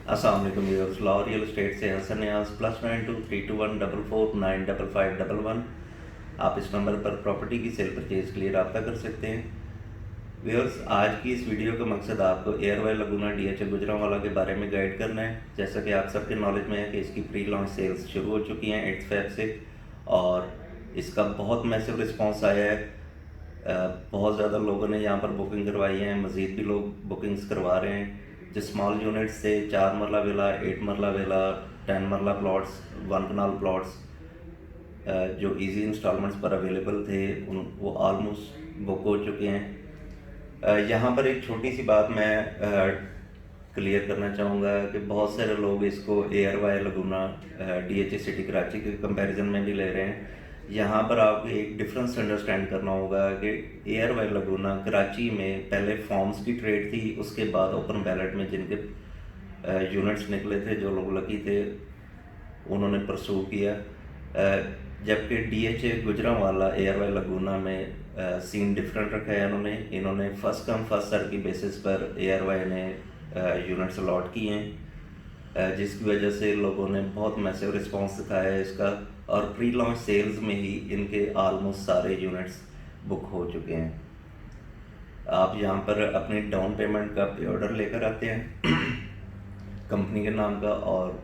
अस्सलाम वालेकुम viewers, law real estate से हसन नियाज +923214555511। आप इस नंबर पर प्रॉपर्टी की सेल परचेज के लिए रब्ता कर सकते हैं। व्यूअर्स, आज की इस वीडियो का मकसद आपको एयरवाई लगूना डीएचए गुजरांवाला के बारे में गाइड करना है। जैसा कि आप सबके नॉलेज में है कि इसकी प्री लॉन्च सेल्स शुरू हो चुकी हैं 8 फेब से, और इसका बहुत मैसिव रिस्पॉन्स आया है। बहुत ज़्यादा लोगों ने यहाँ पर बुकिंग करवाई है, मज़ीद भी लोग बुकिंग्स करवा रहे हैं। जो स्मॉल यूनिट्स से 4 मरला विला, 8 मरला विला, 10 मरला प्लॉट्स, 1 कनाल प्लॉट्स जो इजी इंस्टॉलमेंट्स पर अवेलेबल थे वो ऑलमोस्ट बुक हो चुके हैं। यहाँ पर एक छोटी सी बात मैं क्लियर करना चाहूँगा कि बहुत सारे लोग इसको एयरवाई लगूना डीएचए सिटी कराची के कंपैरिजन में भी ले रहे हैं। यहाँ पर आपको एक डिफरेंस अंडरस्टैंड करना होगा कि एयरवाई लगूना कराची में पहले फॉर्म्स की ट्रेड थी, उसके बाद ओपन बैलेट में जिनके यूनिट्स निकले थे, जो लोग लकी थे उन्होंने परसू किया। जबकि डीएचए गुजरांवाला एयरवाई लगूना में सीन डिफरेंट रखा है। इन्होंने फर्स्ट कम फर्स्ट सर्व की बेसिस पर एयरवाई ने यूनिट्स अलॉट किए हैं, जिसकी वजह से लोगों ने बहुत मैसिव रिस्पांस दिखाया है इसका, और प्री लॉन्च सेल्स में ही इनके ऑलमोस्ट सारे यूनिट्स बुक हो चुके हैं। आप यहाँ पर अपनी डाउन पेमेंट का पे ऑर्डर लेकर आते हैं कंपनी के नाम का, और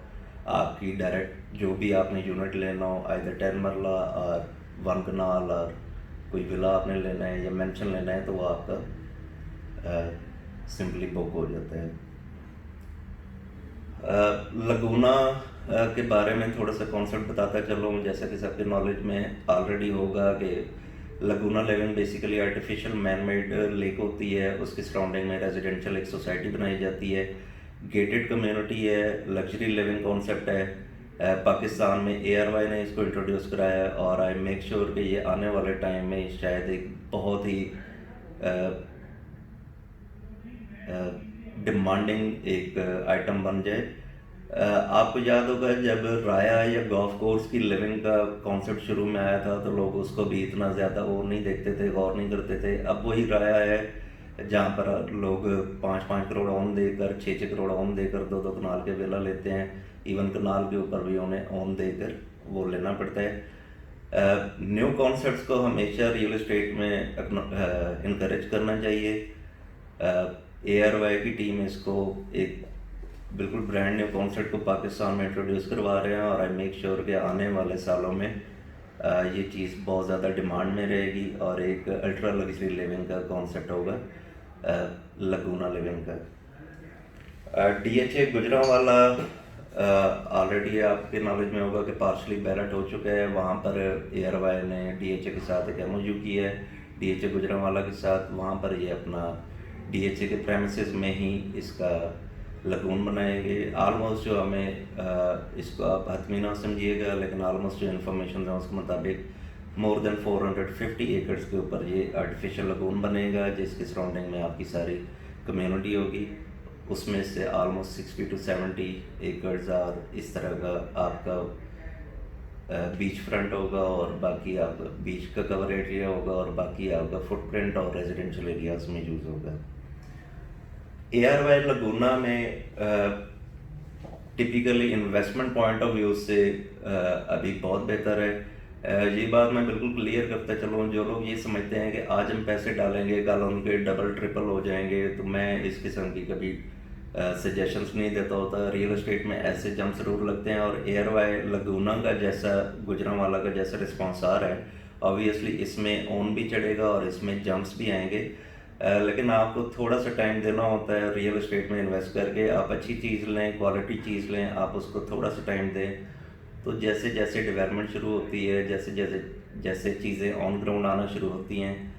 आपकी डायरेक्ट जो भी आपने यूनिट लेना हो, आइदर 10 मरला और 1 कनाल और कोई विला आपने लेना है या मेंशन लेना है, तो वो आपका सिंपली बुक हो जाता है। लगूना के बारे में थोड़ा सा कॉन्सेप्ट बताता चलूँ। जैसा कि सबके नॉलेज में ऑलरेडी होगा कि laguna leaving basically artificial man made lake होती है, उसके सराउंडिंग में रेजिडेंशियल एक सोसाइटी बनाई जाती है, गेटेड कम्युनिटी है, लग्जरी लिविंग कॉन्सेप्ट है। पाकिस्तान में एयरवाई ने इसको इंट्रोड्यूस कराया है, और आई मेक श्योर कि ये आने वाले टाइम में शायद एक बहुत ही डिमांडिंग एक आइटम बन जाए। आपको याद होगा जब राया या गोल्फ कोर्स की लिविंग का कॉन्सेप्ट शुरू में आया था, तो लोग उसको भी इतना ज़्यादा वो नहीं देखते थे, गौर नहीं करते थे। अब वही राया है जहाँ पर लोग 5-5 करोड़ ओन देकर, 6-6 करोड़ ओन देकर 2-2 कनाल के विला लेते हैं। इवन कनाल के ऊपर भी उन्हें ओन देकर वो लेना पड़ता है। न्यू कॉन्सेप्ट्स को हमेशा रियल एस्टेट में इनकरेज करना चाहिए। एयरवाई की टीम इसको एक बिल्कुल ब्रांड न्यू कॉन्सेप्ट को पाकिस्तान में इंट्रोड्यूस करवा रहे हैं, और आई मेक श्योर कि आने वाले सालों में ये चीज़ बहुत ज़्यादा डिमांड में रहेगी, और एक अल्ट्रा लग्जरी लिविंग का कॉन्सेप्ट होगा लगूना लिविंग का। डीएचए गुजरांवाला ऑलरेडी आपके नॉलेज में होगा कि पार्शली बैलेट हो चुका है। वहाँ पर एयरवाई ने डीएचए के साथ एक एमओयू किया है डीएचए गुजरांवाला के साथ। वहाँ पर ये अपना डीएचए के प्रेमिसेस में ही इसका लगून बनाएंगे। ऑलमोस्ट जो हमें इसको आप हतमी ना समझिएगा, लेकिन ऑलमोस्ट जो इन्फॉर्मेशन है उसके मुताबिक मोर देन 450 एकड़्स के ऊपर ये आर्टिफिशियल लगून बनेगा, जिसके सराउंडिंग में आपकी सारी कम्युनिटी होगी। उसमें से ऑलमोस्ट 60 to 70 एकड़्स और इस तरह का आपका बीच फ्रंट होगा, और बाकी आपका बीच का कवर एरिया होगा, और बाकी आपका फुटप्रिंट और रेजिडेंशियल एरियाज में यूज़ होगा। एयरवाई लगूना में typically investment point of view से अभी बहुत बेहतर है। ये बात मैं बिल्कुल क्लियर करता चलूँ। जो लोग ये समझते हैं कि आज हम पैसे डालेंगे कल उनके डबल ट्रिपल हो जाएंगे, तो मैं इस किस्म की कभी सजेशंस नहीं देता होता। रियल एस्टेट में ऐसे जंप ज़रूर लगते हैं, और एयरवाई लगूना का जैसा गुजरांवाला का जैसा रिस्पॉन्स आ रहा है, ऑब्वियसली इसमें ओन भी चढ़ेगा और इसमें जंप्स भी आएंगे। लेकिन आपको थोड़ा सा टाइम देना होता है रियल एस्टेट में इन्वेस्ट करके। आप अच्छी चीज़ लें, क्वालिटी चीज़ लें, आप उसको थोड़ा सा टाइम दें, तो जैसे जैसे डेवलपमेंट शुरू होती है, जैसे जैसे जैसे चीज़ें ऑन ग्राउंड आना शुरू होती हैं,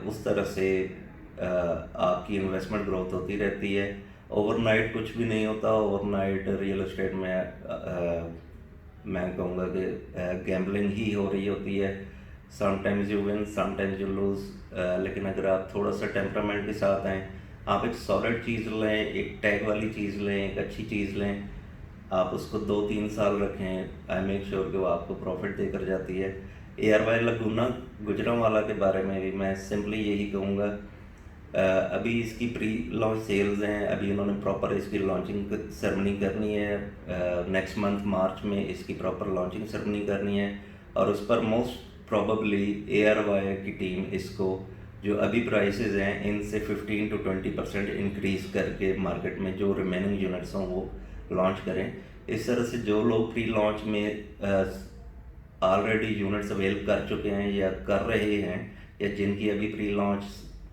उस तरह से आपकी इन्वेस्टमेंट ग्रोथ होती रहती है। ओवरनाइट कुछ भी नहीं होता। ओवरनाइट रियल एस्टेट में मैं कहूँगा कि गैम्बलिंग ही हो रही होती है। Sometimes you win, sometimes you lose. लेकिन अगर आप थोड़ा सा टेम्परामेंट के साथ आएँ, आप एक सॉलिड चीज़ लें, एक टैग वाली चीज़ लें, एक अच्छी चीज़ लें, आप उसको 2-3 साल रखें, आई मेक श्योर कि वो आपको प्रॉफिट देकर जाती है। एयरवाई लगूना गुजरांवाला के बारे में भी मैं सिंपली यही कहूँगा अभी इसकी प्री लॉन्च सेल्स हैं, अभी उन्होंने प्रॉपर इसकी लॉन्चिंग सेरेमनी करनी है। नेक्स्ट मंथ मार्च में इसकी प्रॉपर लॉन्चिंग सेरेमनी करनी है और उस पर मोस्ट प्रोबेबली ARY की टीम इसको जो अभी प्राइसेस हैं इनसे 15 to 20% इंक्रीज़ करके मार्केट में जो रिमेनिंग यूनिट्स हों वो लॉन्च करें। इस तरह से जो लोग प्री लॉन्च में ऑलरेडी यूनिट्स अवेल कर चुके हैं या कर रहे हैं या जिनकी अभी प्री लॉन्च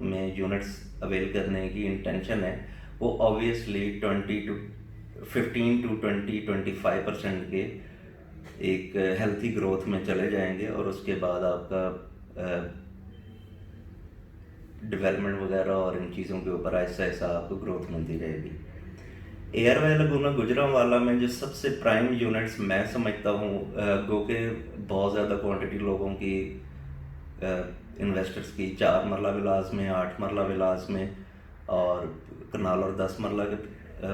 में यूनिट्स अवेल करने की इंटेंशन है, वो ऑब्वियसली 15 to 25% के एक हेल्थी ग्रोथ में चले जाएंगे और उसके बाद आपका डेवलपमेंट वगैरह और इन चीज़ों के ऊपर ऐसा ऐसा आपको ग्रोथ मिलती रहेगी। ARY लगूना गुजरांवाला में जो सबसे प्राइम यूनिट्स मैं समझता हूँ, गो के बहुत ज़्यादा क्वांटिटी लोगों की इन्वेस्टर्स की 4 मरला विलास में, 8 मरला विलास में और कनाल और 10 मरला के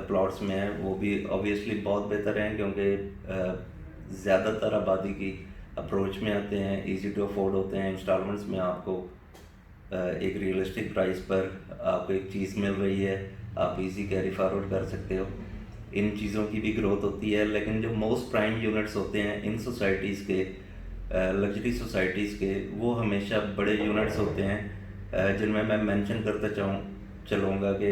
प्लॉट्स में है, वो भी ऑब्वियसली बहुत बेहतर हैं क्योंकि ज़्यादातर आबादी की अप्रोच में आते हैं, इजी टू अफोर्ड होते हैं, इंस्टॉलमेंट्स में आपको एक रियलिस्टिक प्राइस पर आपको एक चीज़ मिल रही है, आप इजी कैरी फॉरवर्ड कर सकते हो। इन चीज़ों की भी ग्रोथ होती है, लेकिन जो मोस्ट प्राइम यूनिट्स होते हैं इन सोसाइटीज़ के, लग्जरी सोसाइटीज़ के, वो हमेशा बड़े यूनिट्स होते हैं जिनमें मैं मेंशन करता चलूँगा कि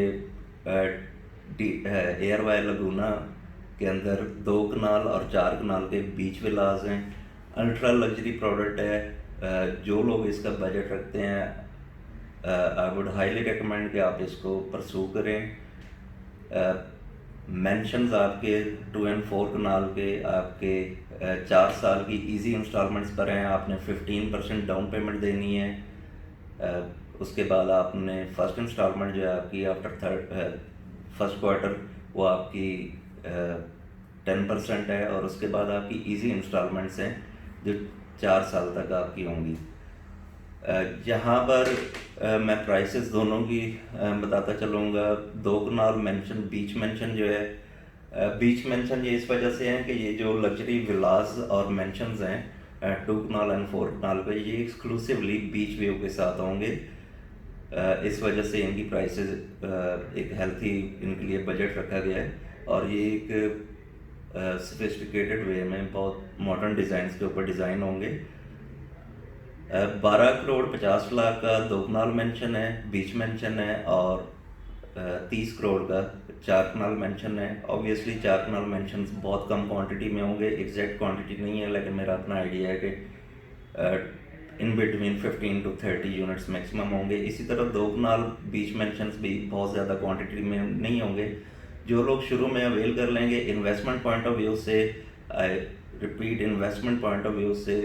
ARY लगूना के अंदर 2 कनाल और 4 कनाल के बीच विलास हैं। अल्ट्रा लग्जरी प्रोडक्ट है। जो लोग इसका बजट रखते हैं, आई वुड हाईली रिकमेंड कि आप इसको परसू करें। मेंशंस आपके 2 and 4 कनाल के आपके 4 साल की इजी इंस्टॉलमेंट्स पर हैं। आपने 15% डाउन पेमेंट देनी है। उसके बाद आपने फर्स्ट इंस्टॉलमेंट जो है आपकी आफ्टर फर्स्ट क्वार्टर वो आपकी 10% है और उसके बाद आपकी इजी इंस्टॉलमेंट्स हैं जो 4 साल तक आपकी होंगी। यहाँ पर मैं प्राइसेस दोनों की बताता चलूँगा। 2 कनाल मेंशन, बीच मेंशन जो है, बीच मेंशन ये इस वजह से हैं कि ये जो लग्जरी विलास और मेंशंस हैं 2 कनाल एंड 4 कनाल पे, ये एक्सक्लूसिवली बीच व्यू के साथ होंगे। इस वजह से इनकी प्राइसेस एक हेल्थी इनके लिए बजट रखा गया है और ये एक सोफिस्टिकेटेड वे में बहुत मॉडर्न डिज़ाइंस के ऊपर डिज़ाइन होंगे। 12 करोड़ 50 लाख का 2 कनाल मेंशन है, बीच मेंशन है और 30 करोड़ का 4 कनाल मेंशन है। ऑब्वियसली 4 कनाल मेंशन बहुत कम क्वांटिटी में होंगे, एग्जैक्ट क्वांटिटी नहीं है, लेकिन मेरा अपना आइडिया है कि in between 15 to 30 units maximum होंगे। इसी तरह 2 कनाल बीच मेंशंस भी बहुत ज़्यादा क्वांटिटी में नहीं होंगे। जो लोग शुरू में अवेल कर लेंगे, इन्वेस्टमेंट पॉइंट ऑफ व्यू से, repeat investment point of view से,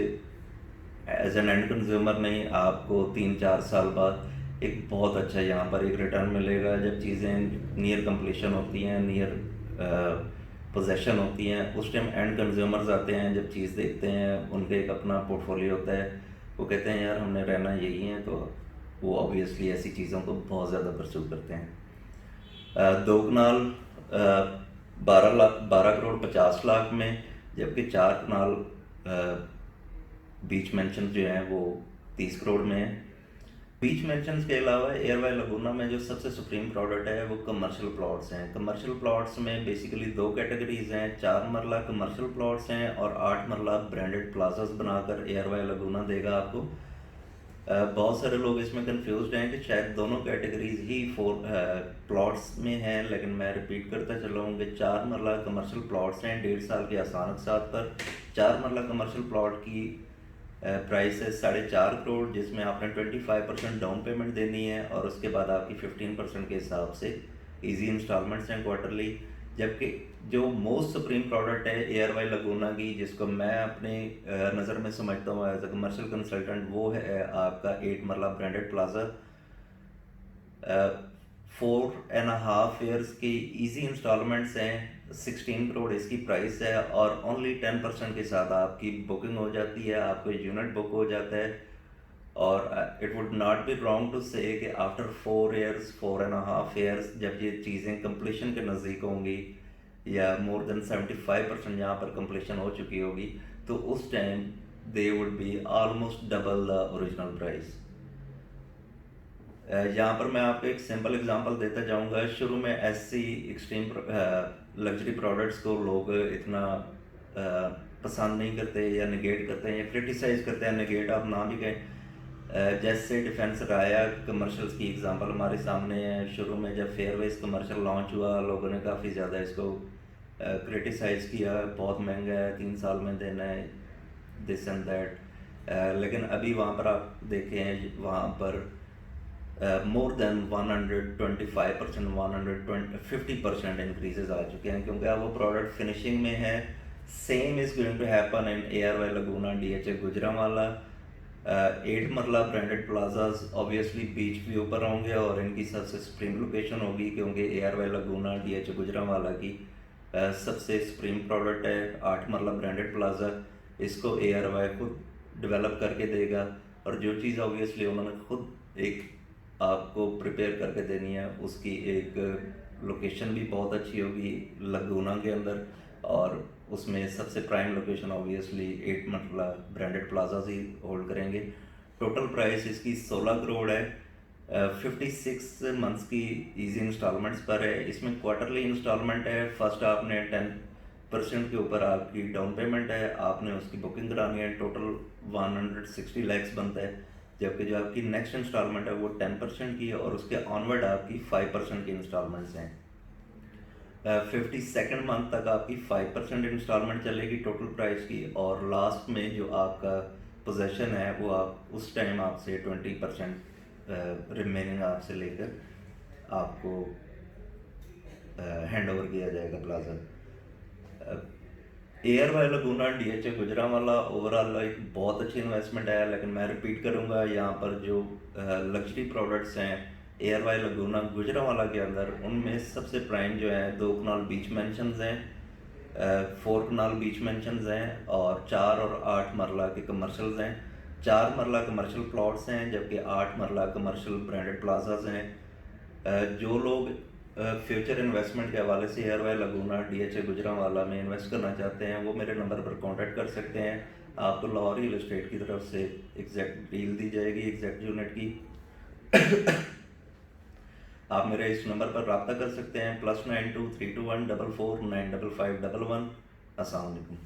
एज एन एंड कंज्यूमर नहीं, आपको 3-4 साल बाद एक बहुत अच्छा यहाँ पर एक रिटर्न मिलेगा। जब चीज़ें नियर कंप्लीशन होती हैं, नियर पोजेशन होती हैं, उस टाइम एंड कंज्यूमर्स आते हैं, जब चीज़ देखते हैं, उनका एक अपना पोर्टफोलियो होता है, वो कहते हैं यार हमने रहना यही है, तो वो ऑब्वियसली ऐसी चीज़ों को बहुत ज़्यादा परस्यू करते हैं। 2 कनाल 12 करोड़ 50 लाख में, जबकि 4 कनाल बीच मेंशन जो हैं वो 30 करोड़ में है। बीच मेंशंस के अलावा ARY लगूना में जो सबसे सुप्रीम प्रोडक्ट है वो कमर्शियल प्लॉट्स हैं। कमर्शियल प्लॉट्स में बेसिकली 2 कैटेगरीज हैं। 4 मरला कमर्शियल प्लॉट्स हैं और 8 मरला ब्रांडेड प्लाजास बनाकर ARY लगूना देगा आपको। बहुत सारे लोग इसमें कंफ्यूज्ड हैं कि शायद दोनों कैटेगरीज ही प्लॉट्स में हैं, लेकिन मैं रिपीट करता चला हूँ कि 4 मरला कमर्शियल प्लॉट्स हैं 1.5 साल के आसान अक़सात पर। 4 मरला कमर्शियल प्लॉट की प्राइस है 4.5 करोड़, जिसमें आपने 25% डाउन पेमेंट देनी है और उसके बाद आपकी 15% के हिसाब से इजी इंस्टॉलमेंट्स हैं क्वार्टरली। जबकि जो मोस्ट सुप्रीम प्रोडक्ट है ARY लगूना की, जिसको मैं अपने नज़र में समझता हूँ एज अ कमर्शियल कंसल्टेंट, वो है आपका 8 मरला ब्रांडेड प्लाजा। 4.5 ईयर्स की इजी इंस्टॉलमेंट्स हैं, 16 करोड़ इसकी प्राइस है और ओनली 10% के साथ आपकी बुकिंग हो जाती है, आपको यूनिट बुक हो जाता है। और it would not be wrong to say कि आफ्टर 4 ईयर्स 4.5 ईयर्स जब ये चीज़ें कंप्लीशन के नज़दीक होंगी या मोर देन 75% यहाँ पर कंप्लीशन हो चुकी होगी, तो उस time they would be almost double the original price. यहाँ पर मैं आपको एक सिंपल एग्जांपल देता जाऊँगा। शुरू में एससी एक्सट्रीम लग्जरी प्रोडक्ट्स को लोग इतना पसंद नहीं करते या निगेट करते हैं या क्रिटिसाइज़ करते हैं। निगेट आप ना भी कहें। जैसे डिफेंस राया कमर्शियल्स की एग्जांपल हमारे सामने है। शुरू में जब फेयरवेज कमर्शियल लॉन्च हुआ, लोगों ने काफ़ी ज़्यादा इसको क्रिटिसाइज़ किया, बहुत महंगा है, 3 साल में देना है, दिस एंड दैट। लेकिन अभी वहाँ पर आप देखें, वहाँ पर मोर देन 125%, 150% इंक्रीजेज आ चुके हैं, क्योंकि अब वो प्रोडक्ट फिनिशिंग में है। Same is going to happen in ARY Laguna, DHA Gujranwala. 8 marla branded plazas obviously beach view पर होंगे और इनकी सबसे सुप्रीम लोकेशन होगी, क्योंकि ARY लगूना DHA गुजरांवाला की सबसे सुप्रीम प्रोडक्ट है। 8 मरला ब्रांडेड प्लाजा, इसको ARY खुद डेवलप करके देगा, और जो चीज़ ऑब्वियसली उन्होंने खुद एक आपको प्रिपेयर करके देनी है, उसकी एक लोकेशन भी बहुत अच्छी होगी लगूना के अंदर, और उसमें सबसे prime location obviously 8 marla branded plazas ही होल्ड करेंगे। टोटल प्राइस इसकी 16 करोड़ है। 56 मंथ्स की इजी इंस्टॉलमेंट्स पर है। इसमें क्वार्टरली इंस्टॉलमेंट है। फर्स्ट आपने 10% के ऊपर आपकी डाउन पेमेंट है, आपने उसकी बुकिंग करानी है। टोटल 160 लैक्स बनता है, जबकि जो आपकी नेक्स्ट इंस्टॉलमेंट है वो 10% की है, और उसके ऑनवर्ड आपकी 5% की इंस्टॉलमेंट्स हैं। 52nd मंथ तक आपकी 5% इंस्टॉलमेंट चलेगी टोटल प्राइस की, और लास्ट में जो आपका पोजेशन है वो आप उस टाइम आपसे 20% रिमेनिंग आपसे लेकर आपको हैंड ओवर किया जाएगा plaza. ARY Laguna DHA Gujranwala overall एक बहुत अच्छी इन्वेस्टमेंट है। लेकिन मैं रिपीट करूंगा, यहाँ पर जो लग्जरी प्रोडक्ट्स हैं ARY लगूना गुजरांवाला के अंदर, उनमें सबसे प्राइम जो है 2 कनाल बीच मेंशंस हैं, 4 कनाल बीच मेंशंस हैं, और 4 और 8 मरला के कमर्शल्स हैं। 4 मरला कमर्शियल प्लॉट्स हैं, जबकि 8 मरला कमर्शियल ब्रांडेड प्लाजाज हैं। जो लोग फ्यूचर इन्वेस्टमेंट के हवाले से ARY लगूना DHA गुजरांवाला में इन्वेस्ट करना चाहते हैं, वो मेरे नंबर पर कांटेक्ट कर सकते हैं। आपको लाहौर रियल एस्टेट की तरफ से एग्जैक्ट डील दी जाएगी, एग्जैक्ट यूनिट की। आप मेरे इस नंबर पर रब्ता कर सकते हैं, +92 321 44 95511। अस्सलाम वालेकुम।